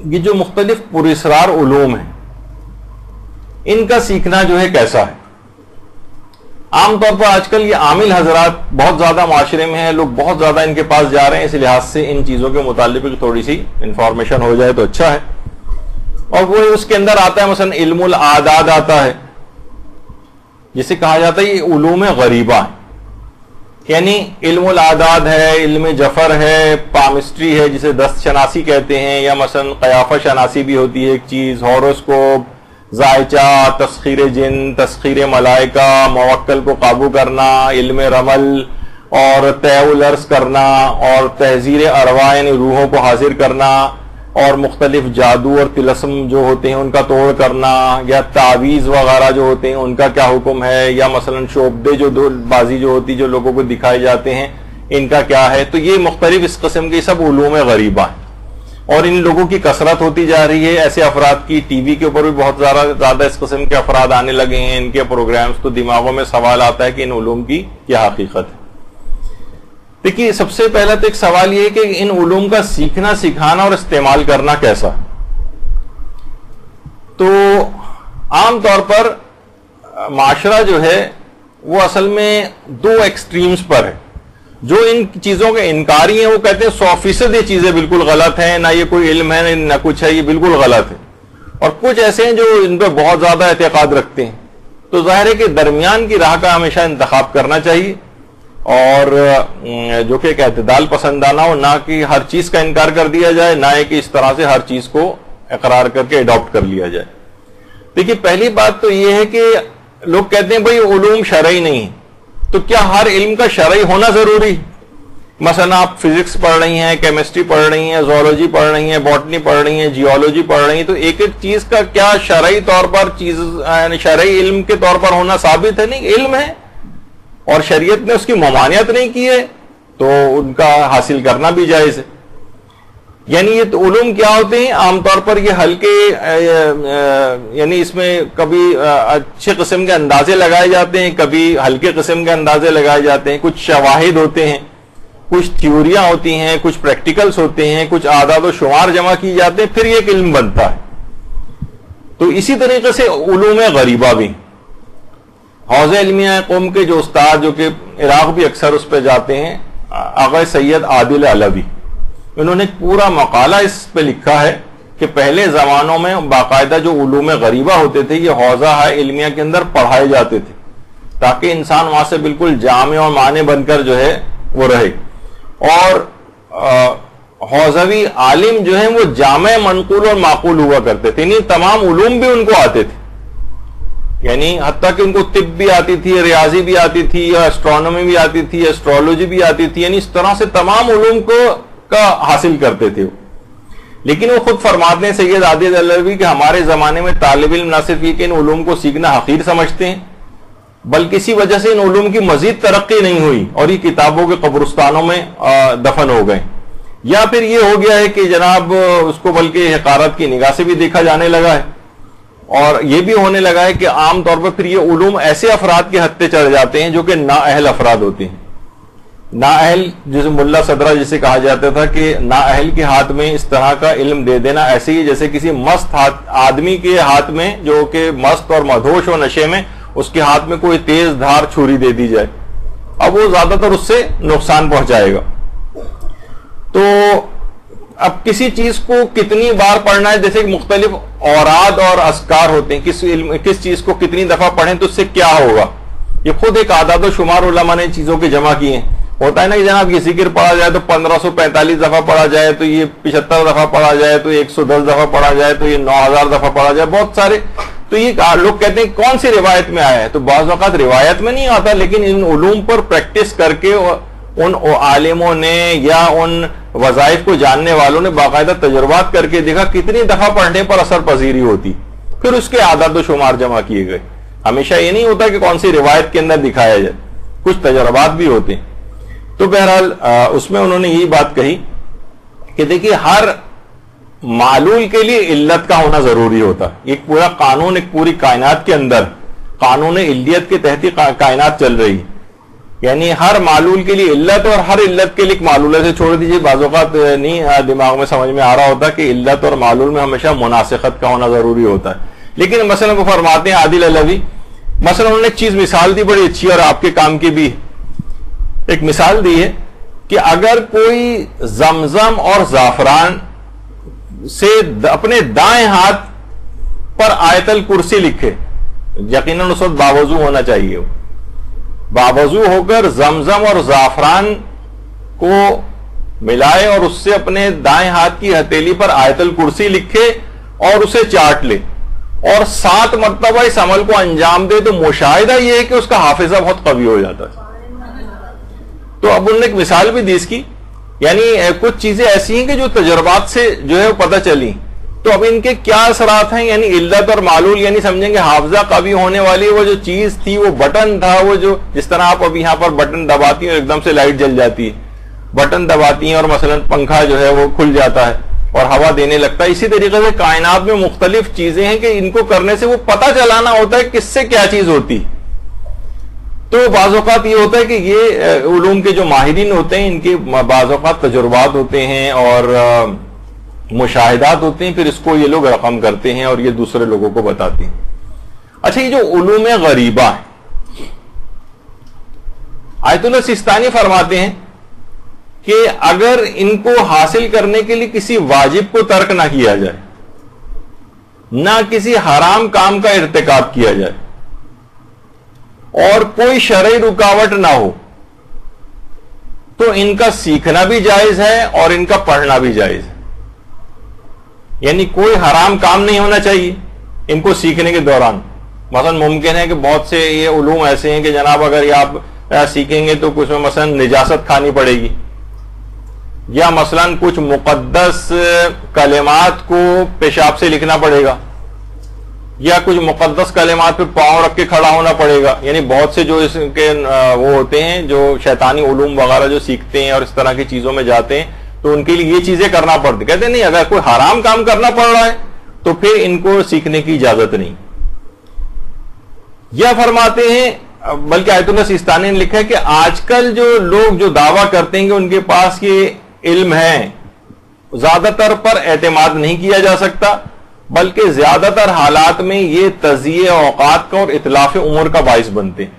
یہ جو مختلف پراسرار علوم ہیں ان کا سیکھنا جو ہے کیسا ہے. عام طور پر آج کل یہ عامل حضرات بہت زیادہ معاشرے میں ہیں، لوگ بہت زیادہ ان کے پاس جا رہے ہیں، اس لحاظ سے ان چیزوں کے متعلق تھوڑی سی انفارمیشن ہو جائے تو اچھا ہے. اور وہ اس کے اندر آتا ہے مثلا علم العادات آتا ہے، جسے کہا جاتا ہے یہ علوم غریبہ ہیں. یعنی علم العادات ہے، علم جفر ہے، پامسٹری ہے جسے دست شناسی کہتے ہیں، یا مثلا قیافہ شناسی بھی ہوتی ہے ایک چیز، ہاروسکوپ، ذائچہ، تسخیر جن، تسخیر ملائکہ، موکل کو قابو کرنا، علم رمل اور طیع الارض کرنا، اور تحذیر ارواح یعنی روحوں کو حاضر کرنا، اور مختلف جادو اور طلسم جو ہوتے ہیں ان کا توڑ کرنا، یا تعویذ وغیرہ جو ہوتے ہیں ان کا کیا حکم ہے، یا مثلا شعبدے جو بازی جو ہوتی جو لوگوں کو دکھائے جاتے ہیں ان کا کیا ہے. تو یہ مختلف اس قسم کے سب علوم غریبہ ہیں، اور ان لوگوں کی کثرت ہوتی جا رہی ہے. ایسے افراد کی ٹی وی کے اوپر بھی بہت زیادہ اس قسم کے افراد آنے لگے ہیں، ان کے پروگرامز. تو دماغوں میں سوال آتا ہے کہ ان علوم کی کیا حقیقت ہے. دیکھیے سب سے پہلا تو ایک سوال یہ ہے کہ ان علوم کا سیکھنا، سکھانا اور استعمال کرنا کیسا. تو عام طور پر معاشرہ جو ہے وہ اصل میں دو ایکسٹریمز پر ہے. جو ان چیزوں کے انکاری ہیں وہ کہتے ہیں 100% یہ چیزیں بالکل غلط ہیں، نہ یہ کوئی علم ہے نہ کچھ ہے، یہ بالکل غلط ہے. اور کچھ ایسے ہیں جو ان پہ بہت زیادہ اعتقاد رکھتے ہیں. تو ظاہر ہے کہ درمیان کی راہ کا ہمیشہ انتخاب کرنا چاہیے، اور جو کہ ایک اعتدال پسندانہ ہو، نہ کہ ہر چیز کا انکار کر دیا جائے، نہ کہ اس طرح سے ہر چیز کو اقرار کر کے اڈاپٹ کر لیا جائے. دیکھیے پہلی بات تو یہ ہے کہ لوگ کہتے ہیں بھئی علوم شرعی نہیں، تو کیا ہر علم کا شرعی ہونا ضروری؟ مثلا آپ فزکس پڑھ رہی ہیں، کیمسٹری پڑھ رہی ہیں، زوالوجی پڑھ رہی ہیں، باٹنی پڑھ رہی ہیں، جیولوجی پڑھ رہی ہیں، تو ایک ایک چیز کا کیا شرعی طور پر یعنی شرعی علم کے طور پر ہونا ثابت ہے؟ نہیں، علم ہے اور شریعت نے اس کی ممانعت نہیں کی ہے، تو ان کا حاصل کرنا بھی جائز ہے. یعنی یہ علوم کیا ہوتے ہیں؟ عام طور پر یہ ہلکے یعنی اس میں کبھی اچھے قسم کے اندازے لگائے جاتے ہیں، کبھی ہلکے قسم کے اندازے لگائے جاتے ہیں. کچھ شواہد ہوتے ہیں، کچھ تھیوریاں ہوتی ہیں، کچھ پریکٹیکلز ہوتے ہیں، کچھ اعداد و شمار جمع کی جاتے ہیں، پھر یہ ایک علم بنتا ہے. تو اسی طریقے سے علوم غریبہ بھی. حوزہ علمیہ قوم کے جو استاد جو کہ عراق بھی اکثر اس پہ جاتے ہیں، آغا سید عادل علوی، انہوں نے پورا مقالہ اس پہ لکھا ہے کہ پہلے زمانوں میں باقاعدہ جو علوم غریبہ ہوتے تھے یہ حوزہ علمیہ کے اندر پڑھائے جاتے تھے، تاکہ انسان وہاں سے بالکل جامع اور معنی بن کر جو ہے وہ رہے. اور حوزوی عالم جو ہیں وہ جامع، منقول اور معقول ہوا کرتے تھے، یعنی تمام علوم بھی ان کو آتے تھے. یعنی حتیٰ کہ ان کو طب بھی آتی تھی، ریاضی بھی آتی تھی، اسٹرانومی بھی آتی تھی، ایسٹرولوجی بھی آتی تھی، یعنی اس طرح سے تمام علوم کا حاصل کرتے تھے. لیکن وہ خود فرماتے ہیں سید عادل علوی کہ ہمارے زمانے میں طالب علم نہ صرف یہ کہ ان علوم کو سیکھنا حقیر سمجھتے ہیں، بلکہ اسی وجہ سے ان علوم کی مزید ترقی نہیں ہوئی اور یہ کتابوں کے قبرستانوں میں دفن ہو گئے. یا پھر یہ ہو گیا ہے کہ جناب اس کو بلکہ حقارت کی نگاہ سے بھی دیکھا جانے لگا ہے. اور یہ بھی ہونے لگا ہے کہ عام طور پر پھر یہ علوم ایسے افراد کے ہتھے چڑھ جاتے ہیں جو کہ نااہل افراد ہوتے ہیں. نااہل جسے ملا صدرہ جسے کہا جاتا تھا کہ نااہل کے ہاتھ میں اس طرح کا علم دے دینا ایسے ہی جیسے کسی مست آدمی کے ہاتھ میں جو کہ مست اور مدہوش ہو نشے میں، اس کے ہاتھ میں کوئی تیز دھار چھری دے دی جائے، اب وہ زیادہ تر اس سے نقصان پہنچائے گا. تو اب کسی چیز کو کتنی بار پڑھنا ہے، جیسے مختلف اوراد اور اذکار ہوتے ہیں، کس چیز کو کتنی دفعہ پڑھیں تو اس سے کیا ہوگا، یہ خود ایک اعداد و شمار علماء نے چیزوں کے جمع کیے ہیں. ہوتا ہے نا کہ جناب یہ ذکر پڑھا جائے تو 1545 دفعہ پڑھا جائے، تو یہ 75 دفعہ پڑھا جائے، تو 110 دفعہ پڑھا جائے، تو یہ 9000 دفعہ پڑھا جائے، بہت سارے. تو یہ لوگ کہتے ہیں کون سی روایت میں آیا ہے، تو بعض اوقات روایت میں نہیں آتا، لیکن ان علوم پر پریکٹس کر کے ان عالموں نے یا ان وظائف کو جاننے والوں نے باقاعدہ تجربات کر کے دیکھا کتنی دفعہ پڑھنے پر اثر پذیری ہوتی، پھر اس کے اعداد و شمار جمع کیے گئے. ہمیشہ یہ نہیں ہوتا کہ کون سی روایت کے اندر دکھایا جائے، کچھ تجربات بھی ہوتے ہیں. تو بہرحال اس میں انہوں نے یہی بات کہی کہ دیکھیے ہر معلول کے لیے علت کا ہونا ضروری ہوتا ہے. ایک پورا قانون، ایک پوری کائنات کے اندر قانون علیت کے تحت کائنات چل رہی ہے. یعنی ہر معلول کے لیے علت اور ہر علت کے لیے ایک معلول ہے. سے چھوڑ دیجیے, بعض اوقات نہیں دماغ میں سمجھ میں آ رہا ہوتا کہ علت اور معلول میں ہمیشہ مناسخت کا ہونا ضروری ہوتا ہے. لیکن مثلا وہ فرماتے ہیں عادل علوی, مثلا انہوں نے ایک چیز مثال دی بڑی اچھی اور آپ کے کام کی بھی ایک مثال دی ہے کہ اگر کوئی زمزم اور زعفران سے اپنے دائیں ہاتھ پر آیت الکرسی لکھے, یقیناً اس وقت باوضو ہونا چاہیے, باوضو ہو کر زمزم اور زعفران کو ملائے اور اس سے اپنے دائیں ہاتھ کی ہتھیلی پر آیت الکرسی لکھے اور اسے چاٹ لے اور 7 مرتبہ اس عمل کو انجام دے, تو مشاہدہ یہ ہے کہ اس کا حافظہ بہت قوی ہو جاتا ہے. تو اب انہوں نے ایک مثال بھی دی اس کی, یعنی کچھ چیزیں ایسی ہیں کہ جو تجربات سے جو ہے وہ پتہ چلی. تو اب ان کے کیا اثرات ہیں, یعنی علت اور معلول, یعنی سمجھیں گے حافظہ قوی ہونے والی وہ جو چیز تھی, وہ بٹن تھا, وہ جو جس طرح آپ اب یہاں پر بٹن دباتی ہیں اور ایک دم سے لائٹ جل جاتی ہے, بٹن دباتی ہیں اور مثلا پنکھا جو ہے وہ کھل جاتا ہے اور ہوا دینے لگتا ہے. اسی طریقے سے کائنات میں مختلف چیزیں ہیں کہ ان کو کرنے سے وہ پتہ چلانا ہوتا ہے کس سے کیا چیز ہوتی. تو بعض اوقات یہ ہوتا ہے کہ یہ علوم کے جو ماہرین ہوتے ہیں ان کے بعض اوقات تجربات ہوتے ہیں اور مشاہدات ہوتے ہیں, پھر اس کو یہ لوگ رقم کرتے ہیں اور یہ دوسرے لوگوں کو بتاتے ہیں. اچھا, یہ جو علوم غریبہ ہے, آیت اللہ سیستانی فرماتے ہیں کہ اگر ان کو حاصل کرنے کے لیے کسی واجب کو ترک نہ کیا جائے, نہ کسی حرام کام کا ارتکاب کیا جائے اور کوئی شرعی رکاوٹ نہ ہو, تو ان کا سیکھنا بھی جائز ہے اور ان کا پڑھنا بھی جائز ہے. یعنی کوئی حرام کام نہیں ہونا چاہیے ان کو سیکھنے کے دوران. مثلا ممکن ہے کہ بہت سے یہ علوم ایسے ہیں کہ جناب اگر یہ آپ سیکھیں گے تو کچھ میں مثلا نجاست کھانی پڑے گی, یا مثلا کچھ مقدس کلمات کو پیشاب سے لکھنا پڑے گا, یا کچھ مقدس کلمات پہ پاؤں رکھ کے کھڑا ہونا پڑے گا. یعنی بہت سے جو اس کے وہ ہوتے ہیں جو شیطانی علوم وغیرہ جو سیکھتے ہیں اور اس طرح کی چیزوں میں جاتے ہیں, تو ان کے لیے یہ چیزیں کرنا پڑتی. کہتے ہیں نہیں, اگر کوئی حرام کام کرنا پڑ رہا ہے تو پھر ان کو سیکھنے کی اجازت نہیں. یہ فرماتے ہیں, بلکہ آیت اللہ سیستانی نے لکھا ہے کہ آج کل جو لوگ جو دعویٰ کرتے ہیں کہ ان کے پاس یہ علم ہے, زیادہ تر پر اعتماد نہیں کیا جا سکتا, بلکہ زیادہ تر حالات میں یہ تضییع اوقات کا اور اتلاف عمر کا باعث بنتے ہیں.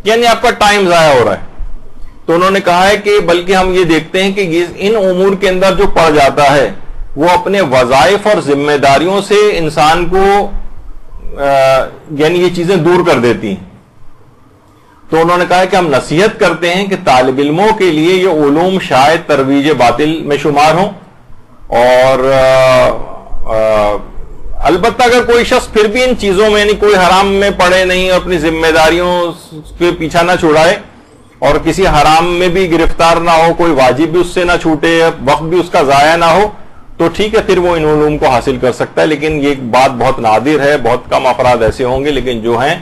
یعنی آپ کا ٹائم ضائع ہو رہا ہے. تو انہوں نے کہا ہے کہ بلکہ ہم یہ دیکھتے ہیں کہ ان امور کے اندر جو پڑ جاتا ہے وہ اپنے وظائف اور ذمہ داریوں سے انسان کو یعنی یہ چیزیں دور کر دیتی ہیں. تو انہوں نے کہا ہے کہ ہم نصیحت کرتے ہیں کہ طالب علموں کے لیے یہ علوم شاید ترویج باطل میں شمار ہوں, اور البتہ اگر کوئی شخص پھر بھی ان چیزوں میں یعنی کوئی حرام میں پڑے نہیں اور اپنی ذمہ داریوں کے پیچھا نہ چھڑائے اور کسی حرام میں بھی گرفتار نہ ہو, کوئی واجب بھی اس سے نہ چھوٹے, وقت بھی اس کا ضائع نہ ہو, تو ٹھیک ہے, پھر وہ ان علوم کو حاصل کر سکتا ہے. لیکن یہ بات بہت نادر ہے, بہت کم افراد ایسے ہوں گے, لیکن جو ہیں.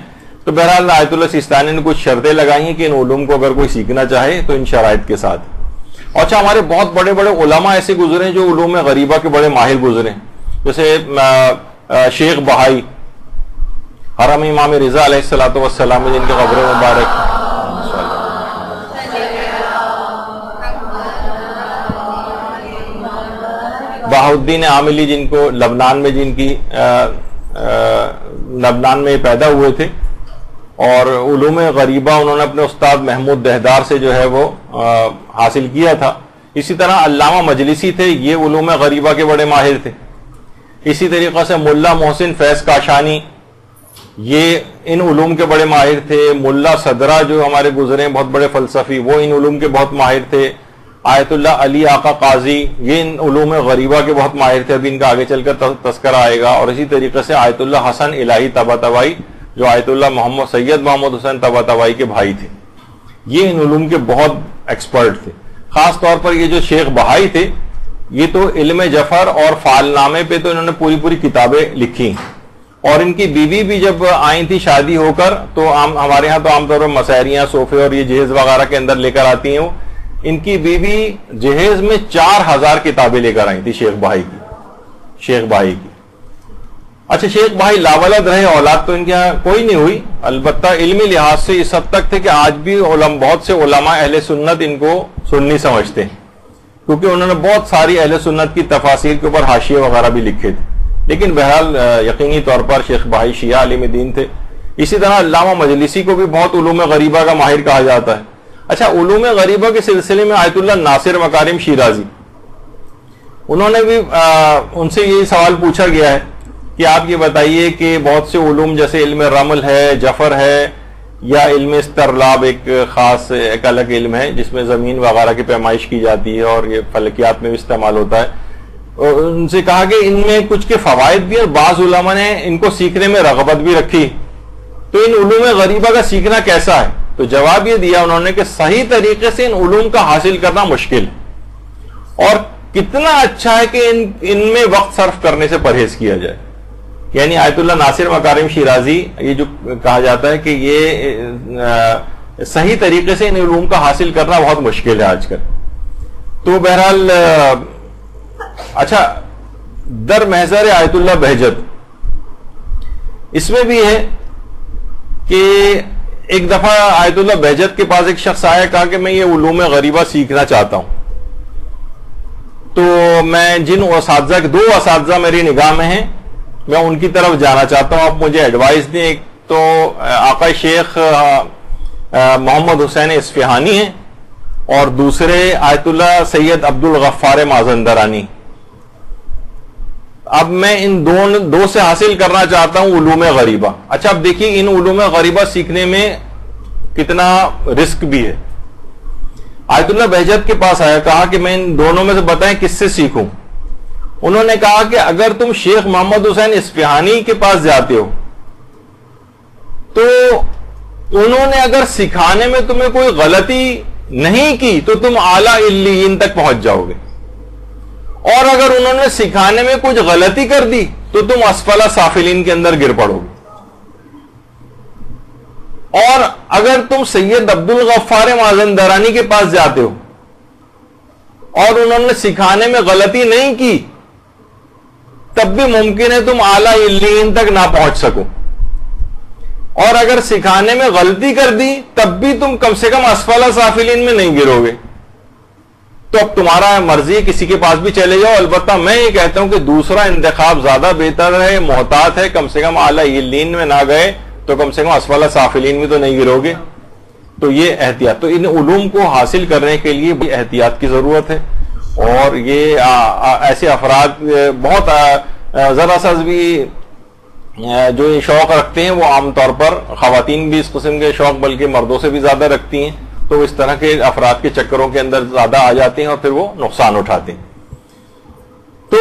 تو بہرحال آیت اللہ سیستانی نے کچھ شرطیں لگائی ہیں کہ ان علوم کو اگر کوئی سیکھنا چاہے تو ان شرائط کے ساتھ. اچھا, ہمارے بہت بڑے بڑے علماء ایسے گزرے جو علوم غریبہ کے بڑے ماہر گزرے, جیسے شیخ بہائی, حرم امام رضا علیہ الصلوۃ والسلام جن کے قبر مبارک, بہاؤدین عاملی جن کو لبنان میں لبنان میں پیدا ہوئے تھے, اور علوم غریبہ انہوں نے اپنے استاد محمود دہدار سے جو ہے وہ حاصل کیا تھا. اسی طرح علامہ مجلسی تھے, یہ علوم غریبہ کے بڑے ماہر تھے. اسی طریقے سے ملا محسن فیض کاشانی, یہ ان علوم کے بڑے ماہر تھے. ملا صدرہ جو ہمارے گزرے بہت بڑے فلسفی, وہ ان علوم کے بہت ماہر تھے. آیت اللہ علی آقا قاضی, یہ ان علوم غریبہ کے بہت ماہر تھے, ابھی ان کا آگے چل کر تذکرہ آئے گا. اور اسی طریقے سے آیت اللہ حسن الہی طباطبائی, جو آیت اللہ سید محمد حسین طباطبائی کے بھائی تھے, یہ ان علوم کے بہت ایکسپرٹ تھے. خاص طور پر یہ جو شیخ بہائی تھے, یہ تو علم جفر اور فعال نامے پہ تو انہوں نے پوری کتابیں لکھی. اور ان کی بیوی بھی جب آئی تھی شادی ہو کر, تو ہمارے ہاں تو عام طور پر مسحریاں, صوفے اور یہ جہیز وغیرہ کے اندر لے کر آتی ہیں. ان کی بیوی جہیز میں 4000 کتابیں لے کر آئی تھی شیخ بہائی کی. اچھا شیخ بھائی لاولد رہے, اولاد تو ان کے یہاں کوئی نہیں ہوئی, البتہ علمی لحاظ سے اس حد تک تھے کہ آج بھی بہت سے علماء اہل سنت ان کو سنی سمجھتے ہیں, کیونکہ انہوں نے بہت ساری اہل سنت کی تفاسیر کے اوپر حاشیے وغیرہ بھی لکھے تھے. لیکن بہرحال یقینی طور پر شیخ بھائی شیعہ عالم دین تھے. اسی طرح علامہ مجلسی کو بھی بہت علوم غریبہ کا ماہر کہا جاتا ہے. اچھا علوم غریبہ کے سلسلے میں آیت اللہ ناصر مکارم شیرازی, انہوں نے بھی ان سے یہی سوال پوچھا گیا ہے کہ آپ یہ بتائیے کہ بہت سے علوم جیسے علم رمل ہے, جفر ہے, یا علم استرلاب ایک خاص ایک الگ علم ہے جس میں زمین وغیرہ کی پیمائش کی جاتی ہے اور یہ فلکیات میں بھی استعمال ہوتا ہے, ان سے کہا کہ ان میں کچھ کے فوائد بھی اور بعض علماء نے ان کو سیکھنے میں رغبت بھی رکھی, تو ان علوم غریبہ کا سیکھنا کیسا ہے؟ تو جواب یہ دیا انہوں نے کہ صحیح طریقے سے ان علوم کا حاصل کرنا مشکل ہے, اور کتنا اچھا ہے کہ ان میں وقت صرف کرنے سے پرہیز کیا جائے. یعنی آیت اللہ ناصر مکارم شیرازی یہ جو کہا جاتا ہے کہ یہ صحیح طریقے سے ان علوم کا حاصل کرنا بہت مشکل ہے آج کل. تو بہرحال اچھا در محضر آیت اللہ بہجت, اس میں بھی ہے کہ ایک دفعہ آیت اللہ بہجت کے پاس ایک شخص آیا, کہا کہ میں یہ علوم غریبہ سیکھنا چاہتا ہوں, تو میں جن اساتذہ کے 2 اساتذہ میری نگاہ میں ہیں میں ان کی طرف جانا چاہتا ہوں, آپ مجھے ایڈوائز دیں. ایک تو آقا شیخ محمد حسین اصفہانی ہیں اور دوسرے آیت اللہ سید عبد الغفار مازندرانی. اب میں ان دو سے حاصل کرنا چاہتا ہوں علوم غریبہ. اچھا اب دیکھیے ان علوم غریبہ سیکھنے میں کتنا رسک بھی ہے. آیت اللہ بہجت کے پاس آیا, کہا کہ میں ان دونوں میں سے بتائیں کس سے سیکھوں. انہوں نے کہا کہ اگر تم شیخ محمد حسین اصفہانی کے پاس جاتے ہو تو انہوں نے اگر سکھانے میں تمہیں کوئی غلطی نہیں کی تو تم اعلیٰ علیین تک پہنچ جاؤ گے, اور اگر انہوں نے سکھانے میں کچھ غلطی کر دی تو تم اسفل سافلین کے اندر گر پڑو گے. اور اگر تم سید عبد الغفار مازندرانی کے پاس جاتے ہو اور انہوں نے سکھانے میں غلطی نہیں کی تب بھی ممکن ہے تم اعلیٰ علیین تک نہ پہنچ سکو, اور اگر سکھانے میں غلطی کر دی تب بھی تم کم سے کم اسفل سافلین میں نہیں گرو گے. تو اب تمہارا مرضی کسی کے پاس بھی چلے جاؤ, البتہ میں یہ کہتا ہوں کہ دوسرا انتخاب زیادہ بہتر ہے, محتاط ہے, کم سے کم اعلیٰ علیین میں نہ گئے تو کم سے کم اسفل سافلین میں تو نہیں گرو گے. تو یہ احتیاط, تو ان علوم کو حاصل کرنے کے لیے بھی احتیاط کی ضرورت ہے, اور یہ ایسے افراد بہت ذرا سا بھی جو یہ شوق رکھتے ہیں وہ عام طور پر خواتین بھی اس قسم کے شوق بلکہ مردوں سے بھی زیادہ رکھتی ہیں, تو اس طرح کے افراد کے چکروں کے اندر زیادہ آ جاتے ہیں اور پھر وہ نقصان اٹھاتے ہیں. تو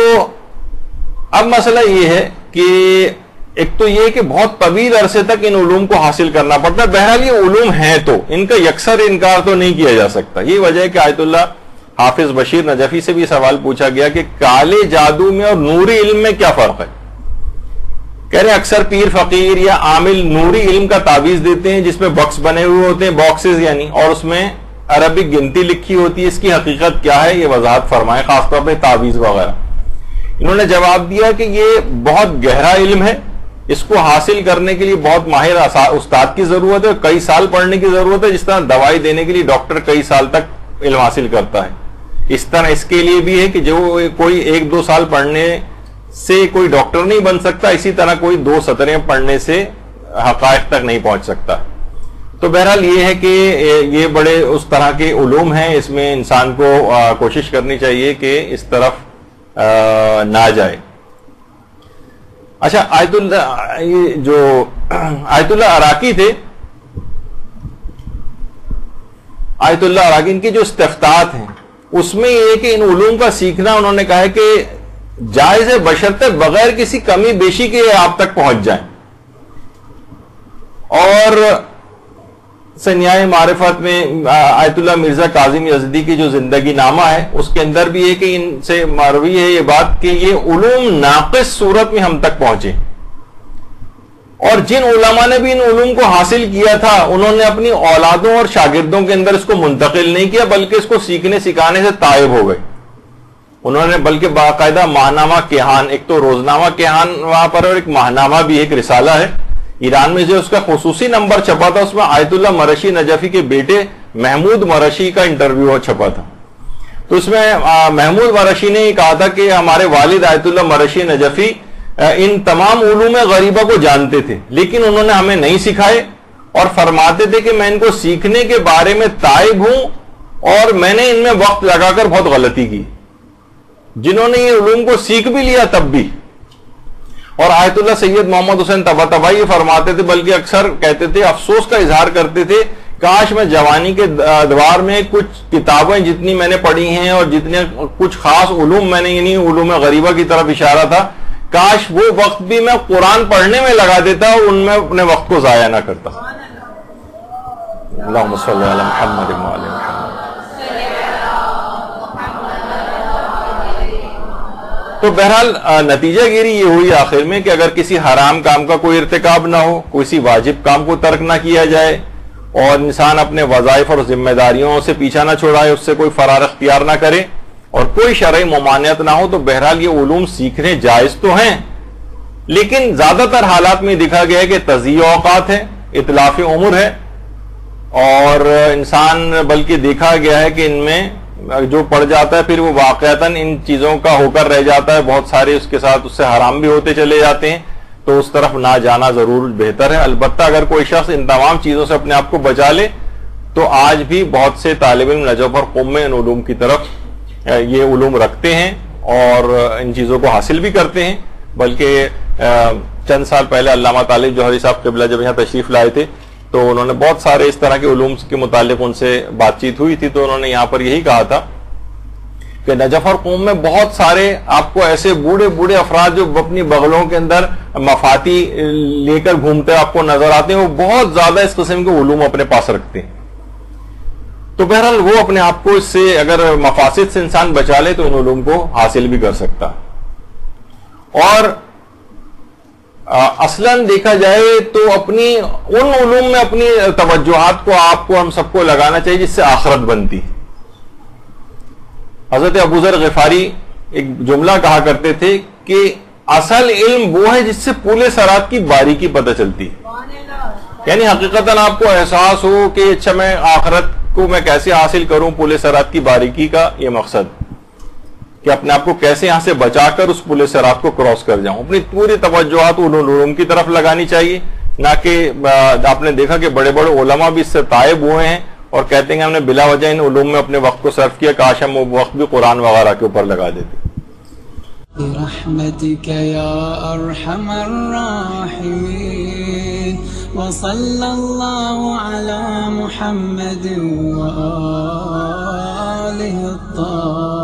اب مسئلہ یہ ہے کہ ایک تو یہ کہ بہت طویل عرصے تک ان علوم کو حاصل کرنا پڑتا ہے. بہرحال یہ علوم ہیں تو ان کا یکسر انکار تو نہیں کیا جا سکتا. یہ وجہ ہے کہ آیت اللہ حافظ بشیر نجفی سے بھی سوال پوچھا گیا کہ کالے جادو میں اور نوری علم میں کیا فرق ہے. کہہ رہے ہیں اکثر پیر فقیر یا عامل نوری علم کا تعویذ دیتے ہیں جس میں باکس بنے ہوئے ہوتے ہیں, باکسز یعنی, اور اس میں عربک گنتی لکھی ہوتی ہے. اس کی حقیقت کیا ہے یہ وضاحت فرمائیں, خاص طور پہ تعویذ وغیرہ. انہوں نے جواب دیا کہ یہ بہت گہرا علم ہے, اس کو حاصل کرنے کے لیے بہت ماہر استاد کی ضرورت ہے, کئی سال پڑھنے کی ضرورت ہے. جس طرح دوائی دینے کے لیے ڈاکٹر کئی سال تک علم حاصل کرتا ہے, اس طرح اس کے لیے بھی ہے کہ جو کوئی 1-2 سال پڑھنے سے کوئی ڈاکٹر نہیں بن سکتا, اسی طرح کوئی 2 سطریں پڑھنے سے حقائق تک نہیں پہنچ سکتا. تو بہرحال یہ ہے کہ یہ بڑے اس طرح کے علوم ہیں, اس میں انسان کو کوشش کرنی چاہیے کہ اس طرف نہ جائے. اچھا آیت اللہ عراقی تھے, آیت اللہ عراقی ان کی جو استفتاءات ہیں اس میں یہ کہ ان علوم کا سیکھنا انہوں نے کہا ہے کہ جائز ہے بشرطے بغیر کسی کمی بیشی کے آپ تک پہنچ جائیں. اور سنیائے معرفت میں آیت اللہ مرزا کاظم یزدی کی جو زندگی نامہ ہے اس کے اندر بھی ہے کہ ان سے مروی ہے یہ بات کہ یہ علوم ناقص صورت میں ہم تک پہنچے, اور جن علماء نے بھی ان علوم کو حاصل کیا تھا انہوں نے اپنی اولادوں اور شاگردوں کے اندر اس کو منتقل نہیں کیا بلکہ اس کو سیکھنے سکھانے سے تائب ہو گئے. انہوں نے بلکہ باقاعدہ ماہنامہ کیہان، ایک تو روزنامہ کیہان وہاں پر اور ایک ماہنامہ بھی ایک رسالہ ہے ایران میں جو اس کا خصوصی نمبر چھپا تھا، اس میں آیت اللہ مرشی نجفی کے بیٹے محمود مرشی کا انٹرویو چھپا تھا. تو اس میں محمود مرشی نے یہ کہا تھا کہ ہمارے والد آیت اللہ مرشی نجفی ان تمام علوم غریبہ کو جانتے تھے، لیکن انہوں نے ہمیں نہیں سکھائے اور فرماتے تھے کہ میں ان کو سیکھنے کے بارے میں تائب ہوں اور میں نے ان میں وقت لگا کر بہت غلطی کی. جنہوں نے یہ علوم کو سیکھ بھی لیا تب بھی. اور آیت اللہ سید محمد حسین طباطبائی یہ فرماتے تھے، بلکہ اکثر کہتے تھے، افسوس کا اظہار کرتے تھے، کاش میں جوانی کے ادوار میں کچھ کتابیں جتنی میں نے پڑھی ہیں اور جتنے کچھ خاص علوم میں نے یعنی علوم غریبہ کی طرف اشارہ تھا، کاش وہ وقت بھی میں قرآن پڑھنے میں لگا دیتا اور ان میں اپنے وقت کو ضائع نہ کرتا. اللہم صلی علی محمد و علی محمد. تو بہرحال نتیجہ گیری یہ ہوئی آخر میں کہ اگر کسی حرام کام کا کوئی ارتکاب نہ ہو، کسی واجب کام کو ترک نہ کیا جائے اور انسان اپنے وظائف اور ذمہ داریوں سے پیچھا نہ چھوڑائے، اس سے کوئی فرار اختیار نہ کرے اور کوئی شرعی ممانعت نہ ہو، تو بہرحال یہ علوم سیکھنے جائز تو ہیں. لیکن زیادہ تر حالات میں دیکھا گیا ہے کہ تضییع اوقات ہے، اتلاف عمر ہے، اور انسان بلکہ دیکھا گیا ہے کہ ان میں جو پڑ جاتا ہے پھر وہ واقعتاً ان چیزوں کا ہو کر رہ جاتا ہے، بہت سارے اس کے ساتھ اس سے حرام بھی ہوتے چلے جاتے ہیں. تو اس طرف نہ جانا ضرور بہتر ہے. البتہ اگر کوئی شخص ان تمام چیزوں سے اپنے آپ کو بچا لے تو آج بھی بہت سے طالب علم نجف اور قم میں ان علوم کی طرف یہ علوم رکھتے ہیں اور ان چیزوں کو حاصل بھی کرتے ہیں. بلکہ چند سال پہلے علامہ طالب جوہری صاحب قبلہ جب یہاں تشریف لائے تھے تو انہوں نے بہت سارے اس طرح کے علوم کے متعلق ان سے بات چیت ہوئی تھی، تو انہوں نے یہاں پر یہی کہا تھا کہ نجف اور قوم میں بہت سارے آپ کو ایسے بوڑھے بوڑھے افراد جو اپنی بغلوں کے اندر مفاتی لے کر گھومتے آپ کو نظر آتے ہیں، وہ بہت زیادہ اس قسم کے علوم اپنے پاس رکھتے ہیں. تو بہرحال وہ اپنے آپ کو اس سے اگر مفاسد سے انسان بچا لے تو ان علوم کو حاصل بھی کر سکتا. اور اصلاً دیکھا جائے تو اپنی ان علوم میں اپنی توجہات کو آپ کو ہم سب کو لگانا چاہیے جس سے آخرت بنتی. حضرت ابو ذر غفاری ایک جملہ کہا کرتے تھے کہ اصل علم وہ ہے جس سے پورے سرات کی باریکی پتہ چلتی ہے. یعنی حقیقتاً آپ کو احساس ہو کہ اچھا میں آخرت کو میں کیسے حاصل کروں، پورے سرات کی باریکی کا یہ مقصد کہ اپنے آپ کو کیسے یہاں سے بچا کر اس پورے سرات کو کراس کر جاؤں. اپنی پوری توجہات علوم کی طرف لگانی چاہیے، نہ کہ آپ نے دیکھا کہ بڑے بڑے علماء بھی اس سے تائب ہوئے ہیں اور کہتے ہیں کہ ہم نے بلا وجہ ان علوم میں اپنے وقت کو صرف کیا، کاش ہم وہ وقت بھی قرآن وغیرہ کے اوپر لگا دیتے. برحمتك يا أرحم الراحمين وصلى الله على محمد وآله الطاهرين.